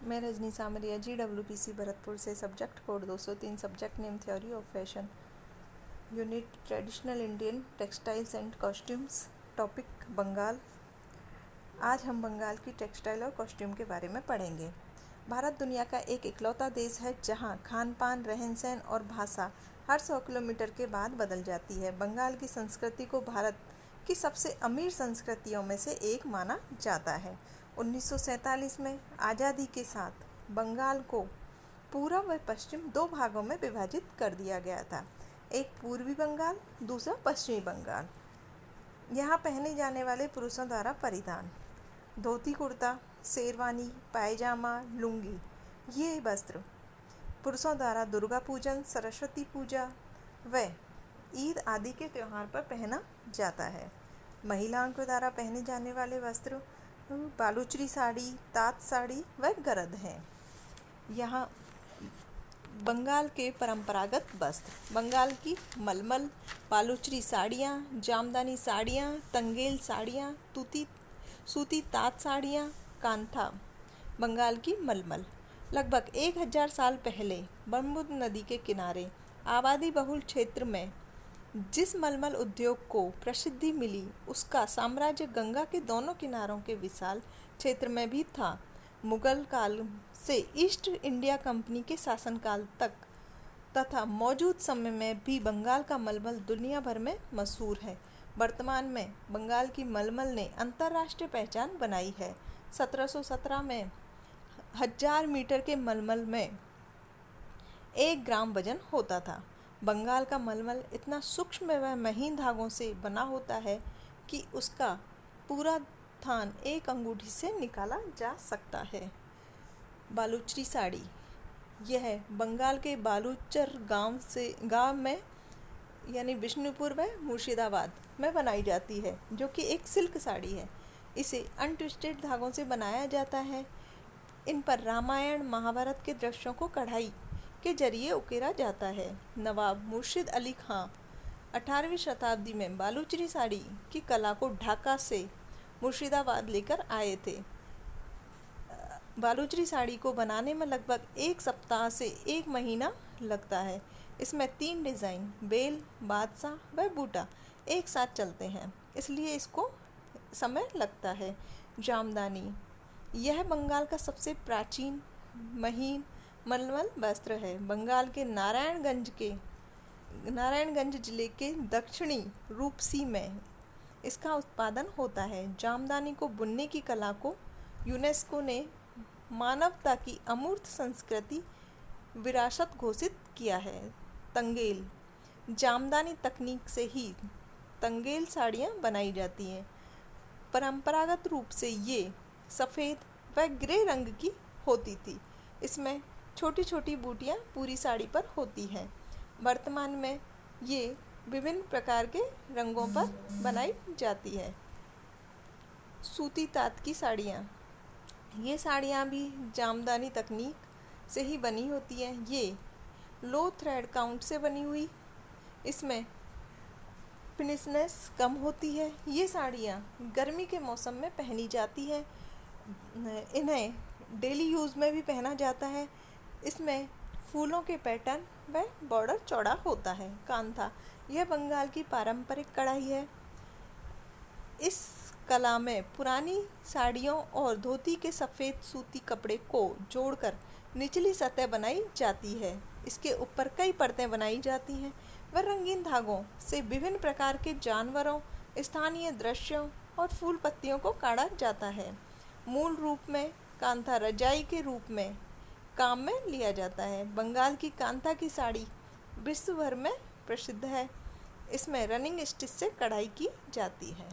मैं रजनी सामरिया GWPC भरतपुर से। Subject code 203, subject name theory of fashion, unit traditional Indian textiles and costumes, topic Bengal. आज हम बंगाल की टेक्सटाइल और कॉस्ट्यूम के बारे में पढ़ेंगे। भारत दुनिया का एक इकलौता देश है जहां खान पान, रहन सहन और भाषा हर 100 किलोमीटर के बाद बदल जाती है। बंगाल की संस्कृति को भारत की सबसे अमीर संस्कृतियों में से एक माना जाता है। 1947 में आज़ादी के साथ बंगाल को पूर्व व पश्चिम दो भागों में विभाजित कर दिया गया था। एक पूर्वी बंगाल, दूसरा पश्चिमी बंगाल। यहाँ पहने जाने वाले पुरुषों द्वारा परिधान धोती कुर्ता, शेरवानी, पायजामा, लुंगी, ये वस्त्र पुरुषों द्वारा दुर्गा पूजन, सरस्वती पूजा व ईद आदि के त्यौहार पर पहना जाता है। महिलाओं के द्वारा पहने जाने वाले वस्त्र बालूचरी साड़ी, तात साड़ी व गरद हैं। यहाँ बंगाल के परंपरागत वस्त्र बंगाल की मलमल, बालूचरी साड़ियाँ, जामदानी साड़ियाँ, तंगेल साड़ियाँ, सूती तात साड़ियाँ, कांथा। बंगाल की मलमल लगभग 1000 साल पहले ब्रह्मपुत्र नदी के किनारे आबादी बहुल क्षेत्र में जिस मलमल उद्योग को प्रसिद्धि मिली, उसका साम्राज्य गंगा के दोनों किनारों के विशाल क्षेत्र में भी था। मुगल काल से ईस्ट इंडिया कंपनी के शासनकाल तक तथा मौजूद समय में भी बंगाल का मलमल दुनिया भर में मशहूर है। वर्तमान में बंगाल की मलमल ने अंतर्राष्ट्रीय पहचान बनाई है। 1717 में 1000 मीटर के मलमल में 1 ग्राम वजन होता था। बंगाल का मलमल इतना सूक्ष्म व महीन धागों से बना होता है कि उसका पूरा थान एक अंगूठी से निकाला जा सकता है। बालूचरी साड़ी यह बंगाल के बालूचर गांव में यानी बिष्णुपुर व मुर्शिदाबाद में बनाई जाती है, जो कि एक सिल्क साड़ी है। इसे अनट्विस्टेड धागों से बनाया जाता है। इन पर रामायण महाभारत के दृश्यों को कढ़ाई के जरिए उकेरा जाता है। नवाब मुर्शिद अली खां 18वीं शताब्दी में बालूचरी साड़ी की कला को ढाका से मुर्शिदाबाद लेकर आए थे। बालूचरी साड़ी को बनाने में लगभग 1 सप्ताह से 1 महीना लगता है। इसमें 3 डिज़ाइन बेल, बादशाह व बूटा एक साथ चलते हैं, इसलिए इसको समय लगता है। जामदानी यह बंगाल का सबसे प्राचीन महीन मलमल वस्त्र है। बंगाल के नारायणगंज जिले के दक्षिणी रूपसी में इसका उत्पादन होता है। जामदानी को बुनने की कला को यूनेस्को ने मानवता की अमूर्त संस्कृति विरासत घोषित किया है। तंगेल जामदानी तकनीक से ही तंगेल साड़ियाँ बनाई जाती हैं। परंपरागत रूप से ये सफ़ेद व ग्रे रंग की होती थी। इसमें छोटी छोटी बूटियाँ पूरी साड़ी पर होती हैं। वर्तमान में ये विभिन्न प्रकार के रंगों पर बनाई जाती है। सूती तात की साड़ियाँ, ये साड़ियाँ भी जामदानी तकनीक से ही बनी होती हैं। ये लो थ्रेड काउंट से बनी हुई, इसमें फिनिशनेस कम होती है। ये साड़ियाँ गर्मी के मौसम में पहनी जाती है। इन्हें डेली यूज़ में भी पहना जाता है। इसमें फूलों के पैटर्न व बॉर्डर चौड़ा होता है। कांथा यह बंगाल की पारंपरिक कढ़ाई है। इस कला में पुरानी साड़ियों और धोती के सफ़ेद सूती कपड़े को जोड़कर निचली सतह बनाई जाती है। इसके ऊपर कई परतें बनाई जाती हैं व रंगीन धागों से विभिन्न प्रकार के जानवरों, स्थानीय दृश्यों और फूल पत्तियों को काढ़ा जाता है। मूल रूप में कांथा रजाई के रूप में काम में लिया जाता है। बंगाल की कांथा की साड़ी विश्व भर में प्रसिद्ध है। इसमें रनिंग स्टिच से कढ़ाई की जाती है।